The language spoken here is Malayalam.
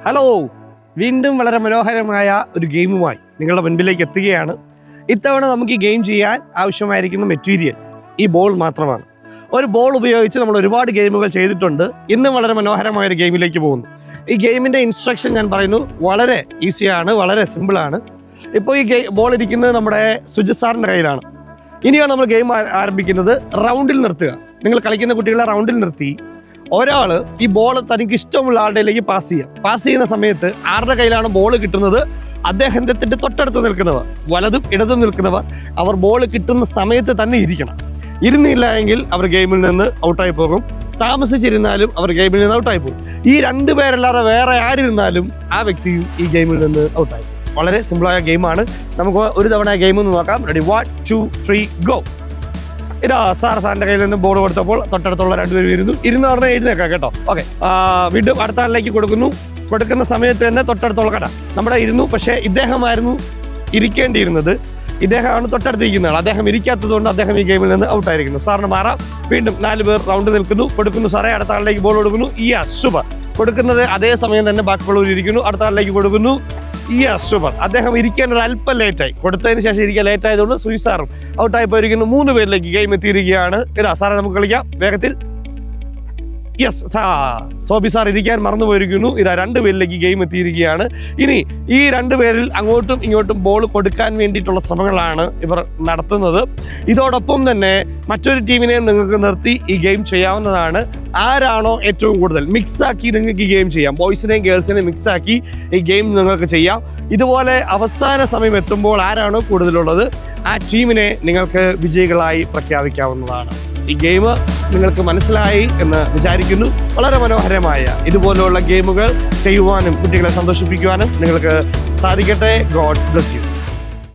ഹലോ, വീണ്ടും വളരെ മനോഹരമായ ഒരു ഗെയിമുമായി നിങ്ങളുടെ മുൻപിലേക്ക് എത്തുകയാണ്. ഇത്തവണ നമുക്ക് ഈ ഗെയിം ചെയ്യാൻ ആവശ്യമായിരിക്കുന്ന മെറ്റീരിയൽ ഈ ബോൾ മാത്രമാണ്. ഒരു ബോൾ ഉപയോഗിച്ച് നമ്മൾ ഒരുപാട് ഗെയിമുകൾ ചെയ്തിട്ടുണ്ട്. ഇന്നും വളരെ മനോഹരമായ ഒരു ഗെയിമിലേക്ക് പോകുന്നു. ഈ ഗെയിമിൻ്റെ ഇൻസ്ട്രക്ഷൻ ഞാൻ പറയുന്നു, വളരെ ഈസിയാണ്, വളരെ സിമ്പിളാണ്. ഇപ്പോൾ ഈ ബോൾ ഇരിക്കുന്നത് നമ്മുടെ സുജിത് സാറിൻ്റെ കയ്യിലാണ്. ഇനിയാണ് നമ്മൾ ഗെയിം ആരംഭിക്കുന്നത്. റൗണ്ടിൽ നിർത്തുക. നിങ്ങൾ കളിക്കുന്ന കുട്ടികളെ റൗണ്ടിൽ നിർത്തി ഒരാൾ ഈ ബോൾ തനിക്ക് ഇഷ്ടമുള്ള ആളുടെയിലേക്ക് പാസ് ചെയ്യാം. പാസ് ചെയ്യുന്ന സമയത്ത് ആരുടെ കയ്യിലാണ് ബോൾ കിട്ടുന്നത്, അദ്ദേഹത്തിൻ്റെ തൊട്ടടുത്ത് നിൽക്കുന്നവർ, വലതും ഇടതും നിൽക്കുന്നവർ, അവർ ബോൾ കിട്ടുന്ന സമയത്ത് തന്നെ ഇരിക്കണം. ഇരുന്നില്ല എങ്കിൽ അവർ ഗെയിമിൽ നിന്ന് ഔട്ടായി പോകും. താമസിച്ചിരുന്നാലും അവർ ഗെയിമിൽ നിന്ന് ഔട്ടായി പോകും. ഈ രണ്ടു പേരല്ലാതെ വേറെ ആരിരുന്നാലും ആ വ്യക്തിയും ഈ ഗെയിമിൽ നിന്ന് ഔട്ടായി. വളരെ സിമ്പിളായ ഗെയിമാണ്. നമുക്ക് ഒരു തവണ ഗെയിം ഒന്ന് നോക്കാം. Ready, 1 2 3 go. ഇതാ സാറിൻ്റെ കയ്യിൽ നിന്ന് ബോൾ കൊടുത്തപ്പോൾ തൊട്ടടുത്തുള്ള രണ്ടുപേരും ഇരുന്ന് പറഞ്ഞാൽ എഴുന്നേക്കാം കേട്ടോ. ഓക്കെ, വീണ്ടും അടുത്ത ആളിലേക്ക് കൊടുക്കുന്ന സമയത്ത് തന്നെ തൊട്ടടുത്തുള്ള കട നമ്മുടെ ഇരുന്നു. പക്ഷേ ഇദ്ദേഹമായിരുന്നു ഇരിക്കേണ്ടിയിരുന്നത്. ഇദ്ദേഹമാണ് തൊട്ടടുത്തിരിക്കുന്ന ആൾ. അദ്ദേഹം ഇരിക്കാത്തത് കൊണ്ട് അദ്ദേഹം ഈ ഗെയിമിൽ നിന്ന് ഔട്ടായിരിക്കുന്നു. സാറിന് മാറാം. വീണ്ടും 4 പേർ റൗണ്ട് കൊടുക്കുന്നു. സാറേ അടുത്ത ആളിലേക്ക് ബോൾ കൊടുക്കുന്നു. സൂപ്പർ. കൊടുക്കുന്നത് അതേ സമയം തന്നെ ബാക്കിയുള്ളവർ ഇരിക്കുന്നു. അടുത്ത ആളിലേക്ക് കൊടുക്കുന്നു. സൂപ്പർ. അദ്ദേഹം ഇരിക്കാൻ ഒരു അല്പം ലേറ്റായി. കൊടുത്തതിന് ശേഷം ഇരിക്കാൻ ലേറ്റ് ആയതുകൊണ്ട് സുജിത് സാറും ഔട്ടായി പോയിരിക്കുന്നു. 3 പേരിലേക്ക് ഗെയിം എത്തിയിരിക്കുകയാണ്. ഇതാ സാറേ, നമുക്ക് കളിക്കാം വേഗത്തിൽ. സോബി സാർ ഇരിക്കാൻ മറന്നു പോയിരിക്കുന്നു. ഇതാ 2 പേരിലേക്ക് ഗെയിം എത്തിയിരിക്കുകയാണ്. ഇനി ഈ 2 പേരിൽ അങ്ങോട്ടും ഇങ്ങോട്ടും ബോൾ കൊടുക്കാൻ വേണ്ടിയിട്ടുള്ള ശ്രമങ്ങളാണ് ഇവർ നടത്തുന്നത്. ഇതോടൊപ്പം തന്നെ മറ്റൊരു ടീമിനെ നിങ്ങൾക്ക് നിർത്തി ഈ ഗെയിം ചെയ്യാവുന്നതാണ്. ആരാണോ ഏറ്റവും കൂടുതൽ മിക്സാക്കി നിങ്ങൾക്ക് ഈ ഗെയിം ചെയ്യാം. ബോയ്സിനെയും ഗേൾസിനെയും മിക്സാക്കി ഈ ഗെയിം നിങ്ങൾക്ക് ചെയ്യാം. ഇതുപോലെ അവസാന സമയം എത്തുമ്പോൾ ആരാണോ കൂടുതലുള്ളത് ആ ടീമിനെ നിങ്ങൾക്ക് വിജയികളായി പ്രഖ്യാപിക്കാവുന്നതാണ്. ഈ ഗെയിം നിങ്ങൾക്ക് മനസ്സിലായി എന്ന് വിചാരിക്കുന്നു. വളരെ മനോഹരമായ ഇതുപോലുള്ള ഗെയിമുകൾ ചെയ്യുവാനും കുട്ടികളെ സന്തോഷിപ്പിക്കുവാനും നിങ്ങൾക്ക് സാധിക്കട്ടെ. God bless you.